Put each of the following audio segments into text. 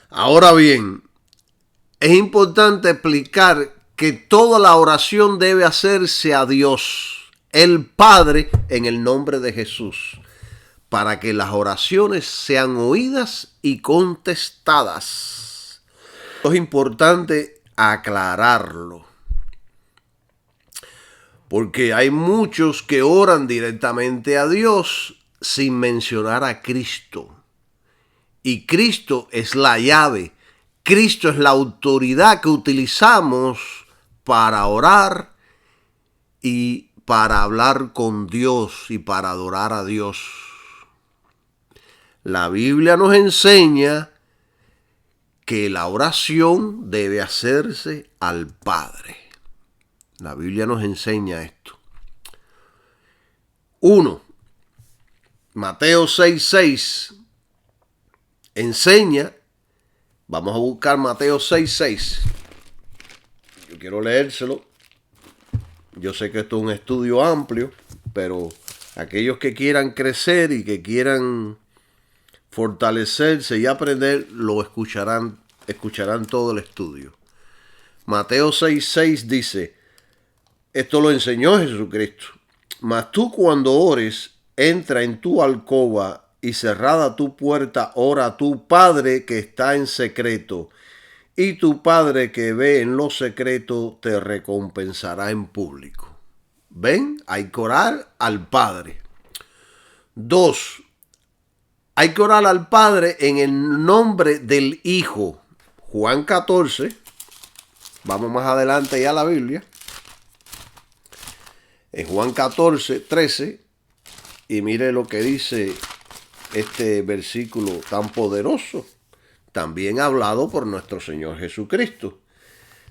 Ahora bien, es importante explicar que toda la oración debe hacerse a Dios, el Padre, en el nombre de Jesús, para que las oraciones sean oídas y contestadas. Es importante aclararlo, porque hay muchos que oran directamente a Dios sin mencionar a Cristo. Y Cristo es la llave. Cristo es la autoridad que utilizamos para orar y para hablar con Dios y para adorar a Dios. La Biblia nos enseña que la oración debe hacerse al Padre. La Biblia nos enseña esto. 1. Mateo 6:6 enseña. Vamos a buscar Mateo 6:6. Yo quiero leérselo. Yo sé que esto es un estudio amplio, pero aquellos que quieran crecer y que quieran fortalecerse y aprender, lo escucharán todo el estudio. Mateo 6:6 dice, esto lo enseñó Jesucristo. Mas tú cuando ores, entra en tu alcoba y cerrada tu puerta, ora a tu Padre que está en secreto, y tu Padre que ve en lo secreto te recompensará en público. ¿Ven? Hay que orar al Padre. 2. Hay que orar al Padre en el nombre del Hijo. Juan 14. Vamos más adelante ya a la Biblia. En Juan 14:13. Y mire lo que dice este versículo tan poderoso, también hablado por nuestro Señor Jesucristo.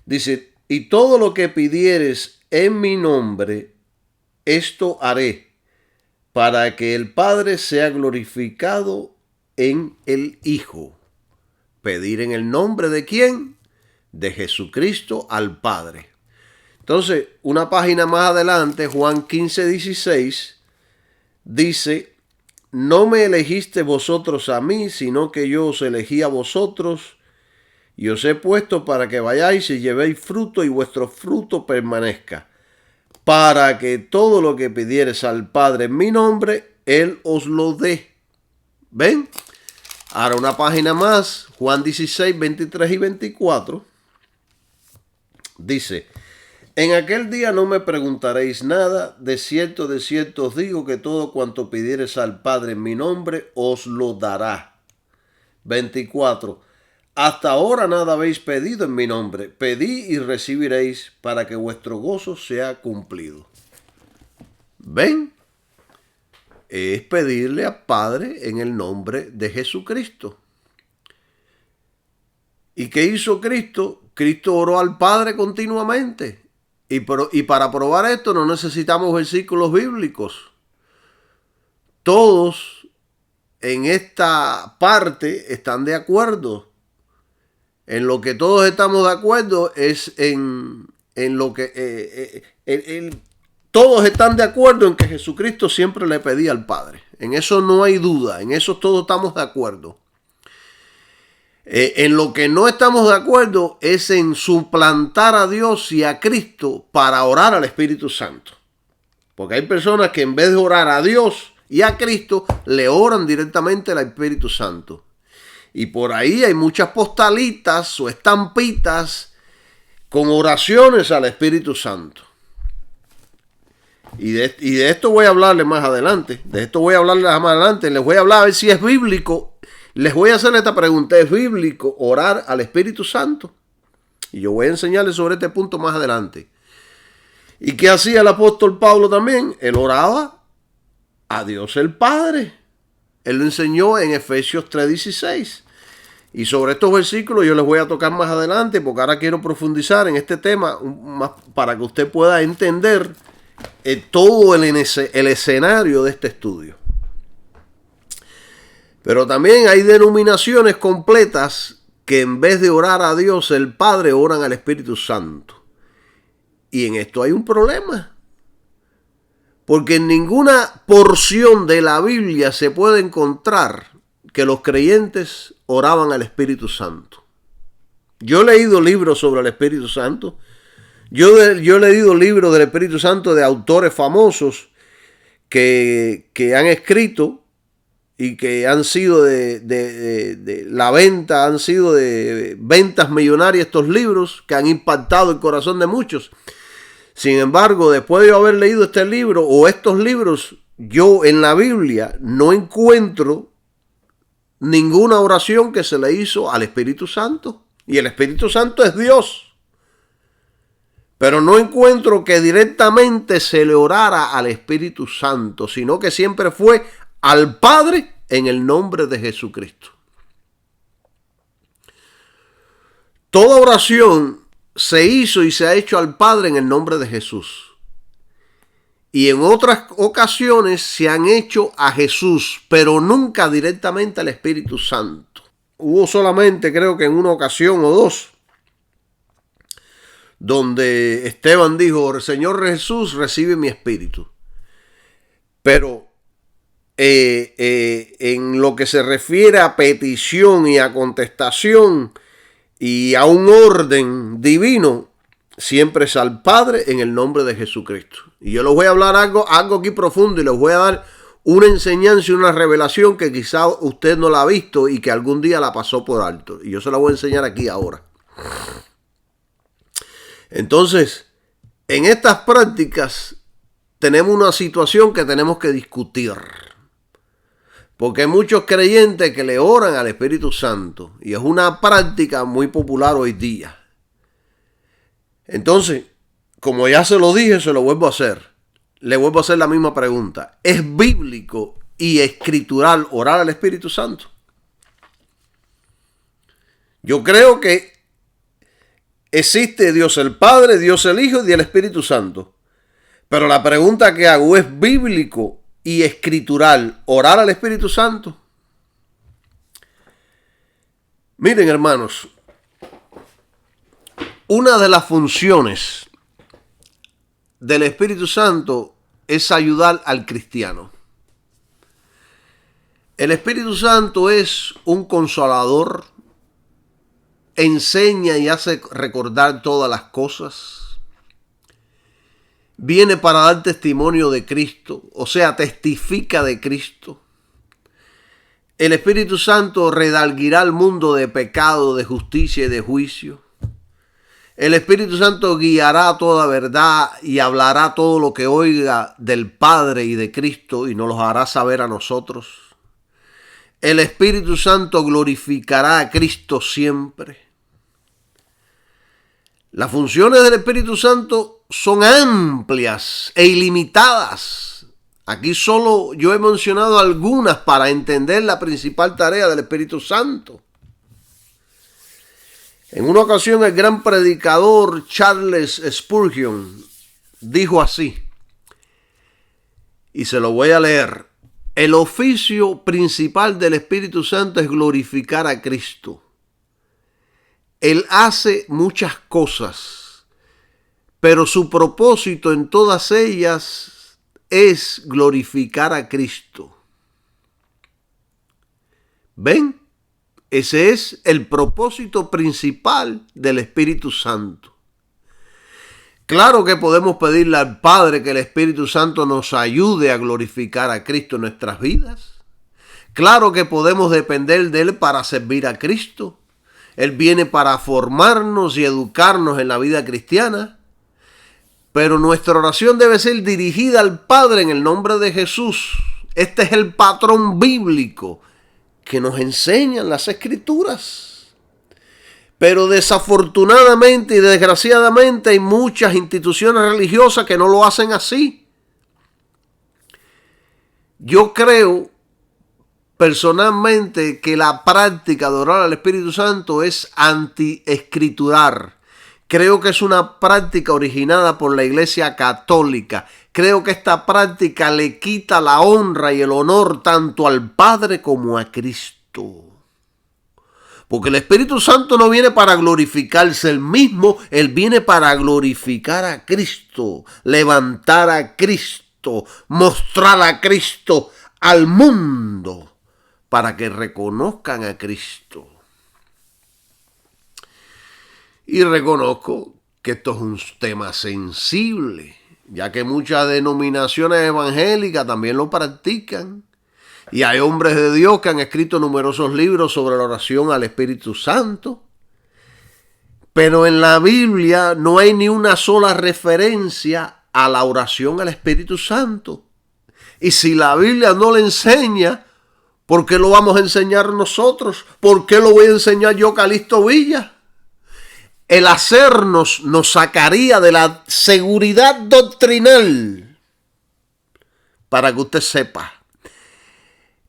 Dice, y todo lo que pidieres en mi nombre, esto haré, para que el Padre sea glorificado en el Hijo. Pedir en el nombre de ¿quién? De Jesucristo al Padre. Entonces, una página más adelante, Juan 15:16, dice, no me elegiste vosotros a mí, sino que yo os elegí a vosotros y os he puesto para que vayáis y llevéis fruto y vuestro fruto permanezca, para que todo lo que pidieres al Padre en mi nombre, Él os lo dé. ¿Ven? Ahora una página más, Juan 16:23 y 24, dice, en aquel día no me preguntaréis nada, de cierto os digo que todo cuanto pidiereis al Padre en mi nombre, os lo dará. 24. Hasta ahora nada habéis pedido en mi nombre. Pedid y recibiréis para que vuestro gozo sea cumplido. ¿Ven? Es pedirle al Padre en el nombre de Jesucristo. ¿Y qué hizo Cristo? Cristo oró al Padre continuamente. Y para probar esto no necesitamos versículos bíblicos. Todos en esta parte están de acuerdo. En lo que todos estamos de acuerdo es en lo que... todos están de acuerdo en que Jesucristo siempre le pedía al Padre. En eso no hay duda. En eso todos estamos de acuerdo. En lo que no estamos de acuerdo es en suplantar a Dios y a Cristo para orar al Espíritu Santo. Porque hay personas que en vez de orar a Dios y a Cristo, le oran directamente al Espíritu Santo. Y por ahí hay muchas postalitas o estampitas con oraciones al Espíritu Santo. Y de esto voy a hablarles más adelante. Les voy a hablar a ver si es bíblico. Les voy a hacer esta pregunta. ¿Es bíblico orar al Espíritu Santo? Y yo voy a enseñarles sobre este punto más adelante. ¿Y qué hacía el apóstol Pablo también? Él oraba a Dios el Padre. Él lo enseñó en Efesios 3:16. Y sobre estos versículos yo les voy a tocar más adelante, porque ahora quiero profundizar en este tema más para que usted pueda entender todo el escenario de este estudio. Pero también hay denominaciones completas que en vez de orar a Dios el Padre, oran al Espíritu Santo. Y en esto hay un problema. Porque en ninguna porción de la Biblia se puede encontrar que los creyentes oraban al Espíritu Santo. Yo he leído libros sobre el Espíritu Santo. Yo he leído libros del Espíritu Santo de autores famosos que han escrito y que han sido de la venta, han sido de ventas millonarias estos libros que han impactado el corazón de muchos. Sin embargo, después de yo haber leído este libro o estos libros, yo en la Biblia no encuentro ninguna oración que se le hizo al Espíritu Santo. Y el Espíritu Santo es Dios. Pero no encuentro que directamente se le orara al Espíritu Santo, sino que siempre fue al Padre en el nombre de Jesucristo. Toda oración se hizo y se ha hecho al Padre en el nombre de Jesús. Y en otras ocasiones se han hecho a Jesús, pero nunca directamente al Espíritu Santo. Hubo solamente, creo que en una ocasión o dos, donde Esteban dijo: Señor Jesús, recibe mi espíritu. Pero en lo que se refiere a petición y a contestación y a un orden divino, siempre es al Padre en el nombre de Jesucristo. Y yo les voy a hablar algo aquí profundo y les voy a dar una enseñanza y una revelación que quizá usted no la ha visto y que algún día la pasó por alto. Y yo se la voy a enseñar aquí ahora. Entonces, en estas prácticas tenemos una situación que tenemos que discutir. Porque hay muchos creyentes que le oran al Espíritu Santo y es una práctica muy popular hoy día. Entonces, como ya se lo dije, se lo vuelvo a hacer. Le vuelvo a hacer la misma pregunta. ¿Es bíblico y escritural orar al Espíritu Santo? Yo creo que existe Dios el Padre, Dios el Hijo y el Espíritu Santo. Pero la pregunta que hago, ¿es bíblico y escritural orar al Espíritu Santo? Miren, hermanos, una de las funciones del Espíritu Santo es ayudar al cristiano. El Espíritu Santo es un consolador, enseña y hace recordar todas las cosas. Viene para dar testimonio de Cristo, o sea, testifica de Cristo. El Espíritu Santo redarguirá al mundo de pecado, de justicia y de juicio. El Espíritu Santo guiará toda verdad y hablará todo lo que oiga del Padre y de Cristo y nos lo hará saber a nosotros. El Espíritu Santo glorificará a Cristo siempre. Las funciones del Espíritu Santo son amplias e ilimitadas. Aquí solo yo he mencionado algunas para entender la principal tarea del Espíritu Santo. En una ocasión el gran predicador Charles Spurgeon dijo así, y se lo voy a leer: el oficio principal del Espíritu Santo es glorificar a Cristo. Él hace muchas cosas, pero su propósito en todas ellas es glorificar a Cristo. ¿Ven? Ese es el propósito principal del Espíritu Santo. Claro que podemos pedirle al Padre que el Espíritu Santo nos ayude a glorificar a Cristo en nuestras vidas. Claro que podemos depender de Él para servir a Cristo. Él viene para formarnos y educarnos en la vida cristiana. Pero nuestra oración debe ser dirigida al Padre en el nombre de Jesús. Este es el patrón bíblico que nos enseñan las Escrituras. Pero desafortunadamente y desgraciadamente hay muchas instituciones religiosas que no lo hacen así. Yo creo personalmente que la práctica de orar al Espíritu Santo es anti-escritural. Creo que es una práctica originada por la Iglesia Católica. Creo que esta práctica le quita la honra y el honor tanto al Padre como a Cristo. Porque el Espíritu Santo no viene para glorificarse él mismo, él viene para glorificar a Cristo, levantar a Cristo, mostrar a Cristo al mundo, para que reconozcan a Cristo. Y reconozco que esto es un tema sensible, ya que muchas denominaciones evangélicas también lo practican. Y hay hombres de Dios que han escrito numerosos libros sobre la oración al Espíritu Santo. Pero en la Biblia no hay ni una sola referencia a la oración al Espíritu Santo. Y si la Biblia no le enseña, ¿por qué lo vamos a enseñar nosotros? ¿Por qué lo voy a enseñar yo, Calixto Villa? El hacernos nos sacaría de la seguridad doctrinal. Para que usted sepa.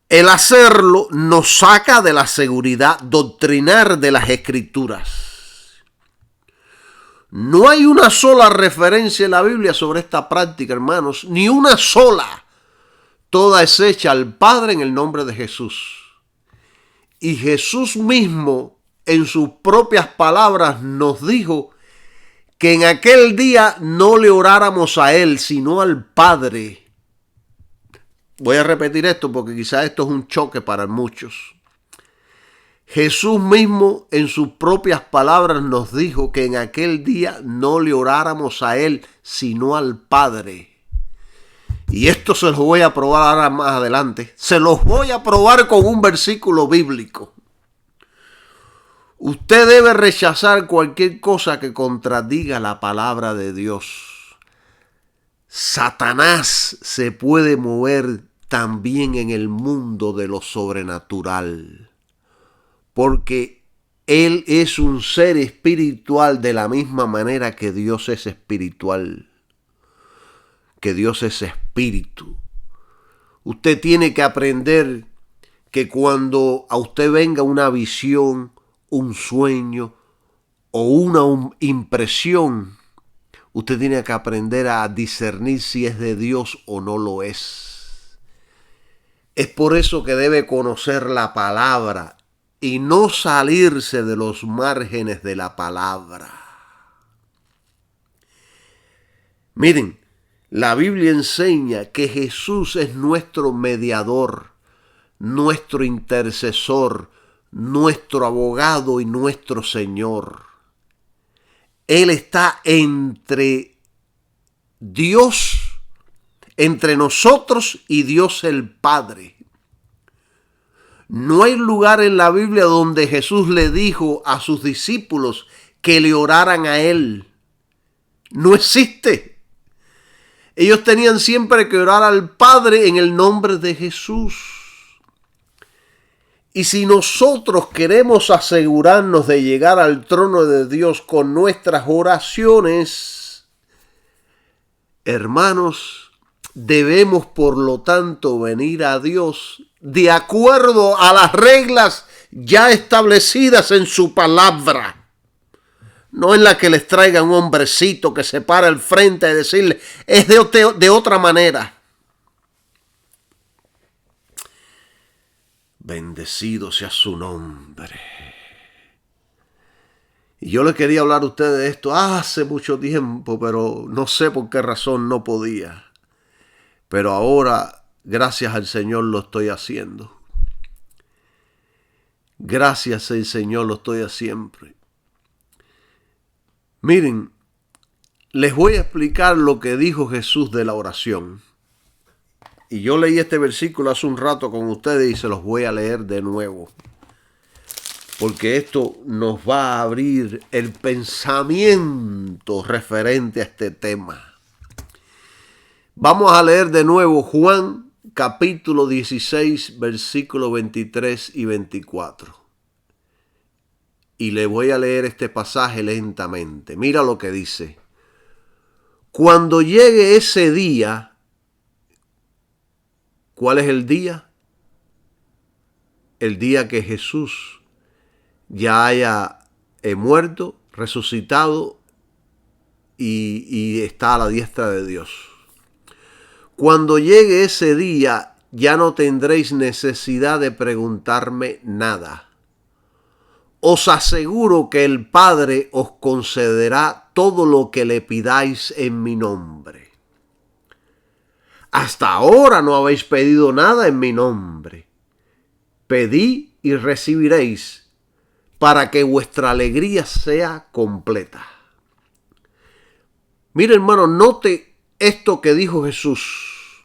El hacerlo nos saca de la seguridad doctrinal de las Escrituras. No hay una sola referencia en la Biblia sobre esta práctica, hermanos, ni una sola. Toda es hecha al Padre en el nombre de Jesús. Y Jesús mismo, en sus propias palabras, nos dijo que en aquel día no le oráramos a Él, sino al Padre. Voy a repetir esto porque quizás esto es un choque para muchos. Jesús mismo en sus propias palabras nos dijo que en aquel día no le oráramos a Él, sino al Padre. Y esto se los voy a probar ahora más adelante. Se los voy a probar con un versículo bíblico. Usted debe rechazar cualquier cosa que contradiga la palabra de Dios. Satanás se puede mover también en el mundo de lo sobrenatural, porque él es un ser espiritual de la misma manera que Dios es espiritual, que Dios es espíritu. Usted tiene que aprender que cuando a usted venga una visión, un sueño o una impresión, usted tiene que aprender a discernir si es de Dios o no lo es. Es por eso que debe conocer la palabra y no salirse de los márgenes de la palabra. Miren, la Biblia enseña que Jesús es nuestro mediador, nuestro intercesor, nuestro abogado y nuestro Señor. Él está entre Dios, entre nosotros y Dios el Padre. No hay lugar en la Biblia donde Jesús le dijo a sus discípulos que le oraran a Él. No existe. Ellos tenían siempre que orar al Padre en el nombre de Jesús. Y si nosotros queremos asegurarnos de llegar al trono de Dios con nuestras oraciones, hermanos, debemos por lo tanto venir a Dios de acuerdo a las reglas ya establecidas en su palabra. No en la que les traiga un hombrecito que se para al frente y decirle, es de otra manera. Bendecido sea su nombre. Y yo le quería hablar a ustedes de esto hace mucho tiempo, pero no sé por qué razón no podía. Pero ahora, gracias al Señor, lo estoy haciendo. Gracias al Señor, lo estoy haciendo. Miren, les voy a explicar lo que dijo Jesús de la oración. Y yo leí este versículo hace un rato con ustedes y se los voy a leer de nuevo. Porque esto nos va a abrir el pensamiento referente a este tema. Vamos a leer de nuevo Juan capítulo 16, versículos 23 y 24. Y le voy a leer este pasaje lentamente. Mira lo que dice. Cuando llegue ese día, ¿cuál es el día? El día que Jesús ya haya muerto, resucitado y está a la diestra de Dios. Cuando llegue ese día, ya no tendréis necesidad de preguntarme nada. Os aseguro que el Padre os concederá todo lo que le pidáis en mi nombre. Hasta ahora no habéis pedido nada en mi nombre. pedid y recibiréis, para que vuestra alegría sea completa. Mire, hermano, note esto que dijo Jesús.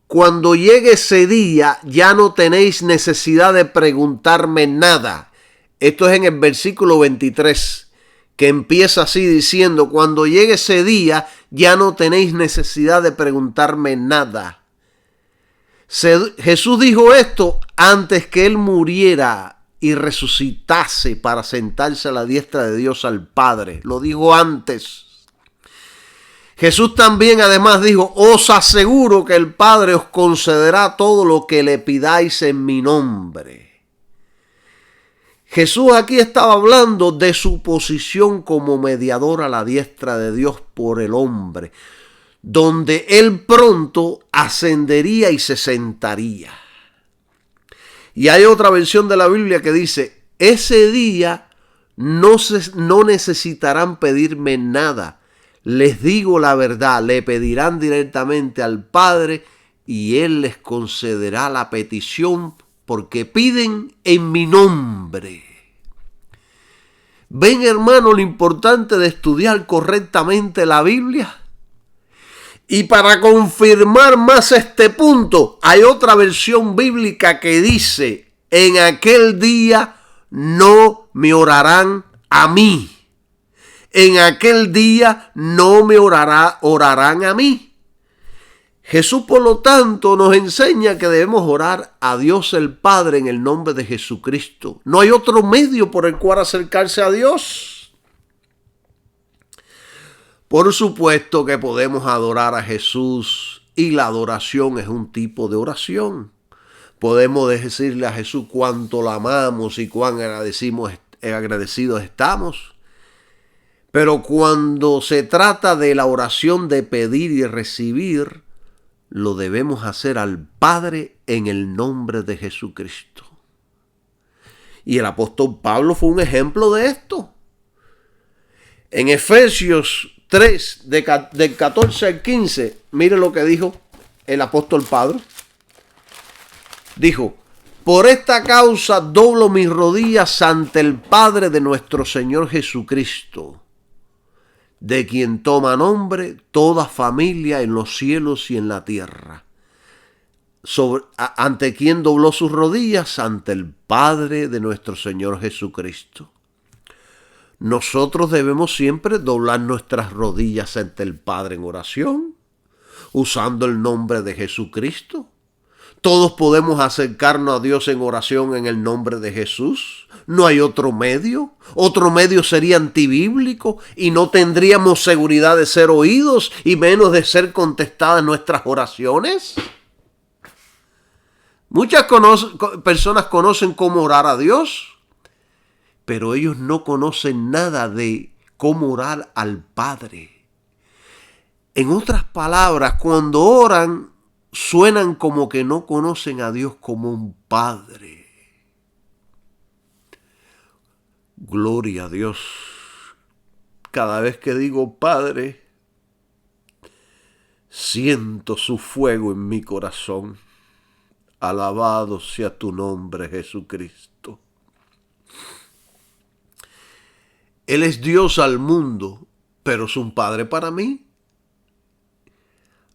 Cuando llegue ese día, ya no tenéis necesidad de preguntarme nada. Esto es en el versículo 23, que empieza así diciendo, cuando llegue ese día, ya no tenéis necesidad de preguntarme nada. Jesús dijo esto antes que él muriera y resucitase para sentarse a la diestra de Dios al Padre. Lo dijo antes. Jesús también además dijo, os aseguro que el Padre os concederá todo lo que le pidáis en mi nombre. Jesús aquí estaba hablando de su posición como mediador a la diestra de Dios por el hombre, donde él pronto ascendería y se sentaría. Y hay otra versión de la Biblia que dice, ese día no necesitarán pedirme nada. Les digo la verdad, le pedirán directamente al Padre y Él les concederá la petición porque piden en mi nombre. ¿Ven, hermano, lo importante de estudiar correctamente la Biblia? Y para confirmar más este punto, hay otra versión bíblica que dice, en aquel día no me orarán a mí. En aquel día no me orarán a mí. Jesús, por lo tanto, nos enseña que debemos orar a Dios el Padre en el nombre de Jesucristo. No hay otro medio por el cual acercarse a Dios. Por supuesto que podemos adorar a Jesús y la adoración es un tipo de oración. Podemos decirle a Jesús cuánto lo amamos y cuán agradecidos estamos. Pero cuando se trata de la oración de pedir y recibir, lo debemos hacer al Padre en el nombre de Jesucristo. Y el apóstol Pablo fue un ejemplo de esto. En Efesios 3, del 14 al 15, mire lo que dijo el apóstol Pablo. Dijo, por esta causa doblo mis rodillas ante el Padre de nuestro Señor Jesucristo, de quien toma nombre toda familia en los cielos y en la tierra. Ante quien dobló sus rodillas, ante el Padre de nuestro Señor Jesucristo. Nosotros debemos siempre doblar nuestras rodillas ante el Padre en oración, usando el nombre de Jesucristo. Todos podemos acercarnos a Dios en oración en el nombre de Jesús. No hay otro medio. Otro medio sería antibíblico y no tendríamos seguridad de ser oídos y menos de ser contestadas nuestras oraciones. Muchas personas conocen cómo orar a Dios, pero ellos no conocen nada de cómo orar al Padre. En otras palabras, cuando oran, suenan como que no conocen a Dios como un Padre. Gloria a Dios. Cada vez que digo Padre, siento su fuego en mi corazón. Alabado sea tu nombre, Jesucristo. Él es Dios al mundo, pero es un Padre para mí.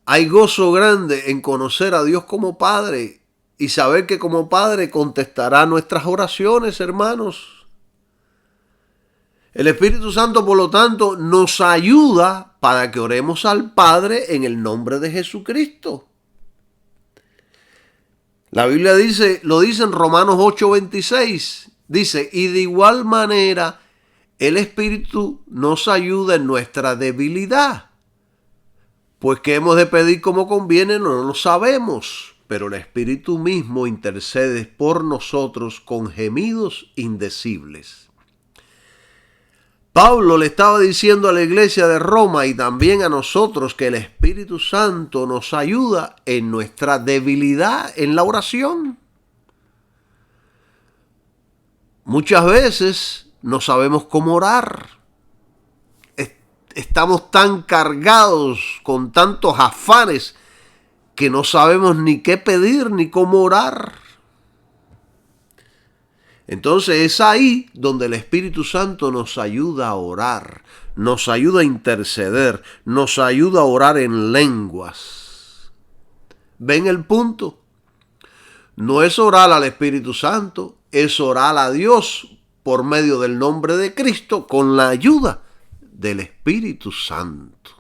Hay gozo grande en conocer a Dios como Padre y saber que como Padre contestará nuestras oraciones, hermanos. El Espíritu Santo, por lo tanto, nos ayuda para que oremos al Padre en el nombre de Jesucristo. La Biblia lo dice en Romanos 8:26. Dice, y de igual manera el Espíritu nos ayuda en nuestra debilidad. Pues que hemos de pedir como conviene no lo sabemos, pero el Espíritu mismo intercede por nosotros con gemidos indecibles. Pablo le estaba diciendo a la iglesia de Roma y también a nosotros que el Espíritu Santo nos ayuda en nuestra debilidad en la oración. Muchas veces no sabemos cómo orar. Estamos tan cargados con tantos afanes que no sabemos ni qué pedir ni cómo orar. Entonces es ahí donde el Espíritu Santo nos ayuda a orar, nos ayuda a interceder, nos ayuda a orar en lenguas. ¿Ven el punto? No es orar al Espíritu Santo, es orar a Dios por medio del nombre de Cristo con la ayuda del Espíritu Santo.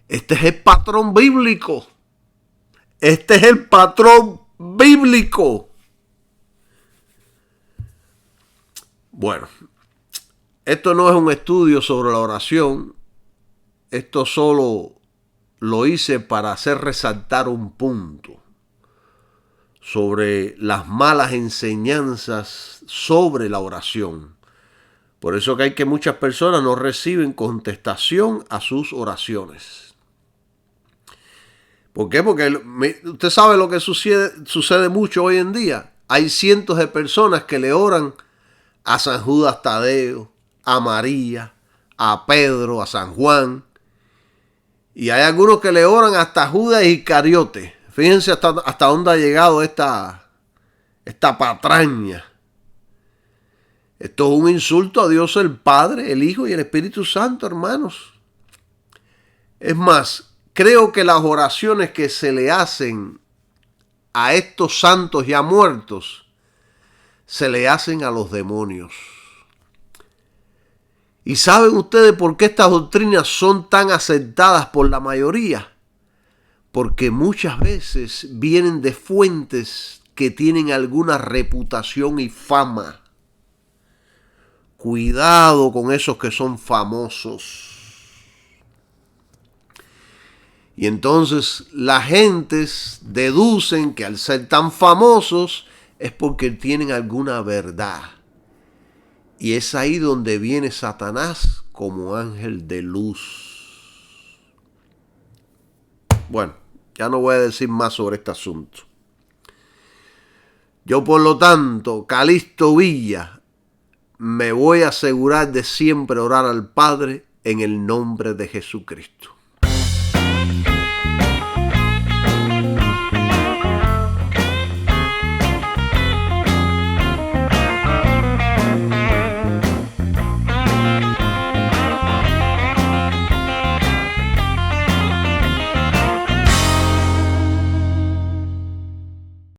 Este es el patrón bíblico. Este es el patrón bíblico. Bueno, esto no es un estudio sobre la oración. Esto solo lo hice para hacer resaltar un punto sobre las malas enseñanzas sobre la oración. Por eso que hay que muchas personas no reciben contestación a sus oraciones. ¿Por qué? Porque usted sabe lo que sucede mucho hoy en día. Hay cientos de personas que le oran a San Judas Tadeo, a María, a Pedro, a San Juan. Y hay algunos que le oran hasta Judas Iscariote. Fíjense hasta dónde ha llegado esta patraña. Esto es un insulto a Dios el Padre, el Hijo y el Espíritu Santo, hermanos. Es más, creo que las oraciones que se le hacen a estos santos ya muertos se le hacen a los demonios. ¿Y saben ustedes por qué estas doctrinas son tan aceptadas por la mayoría? Porque muchas veces vienen de fuentes que tienen alguna reputación y fama. Cuidado con esos que son famosos. Y entonces las gentes deducen que al ser tan famosos es porque tienen alguna verdad. Y es ahí donde viene Satanás como ángel de luz. Bueno, ya no voy a decir más sobre este asunto. Yo, por lo tanto, Calixto Villa, me voy a asegurar de siempre orar al Padre en el nombre de Jesucristo.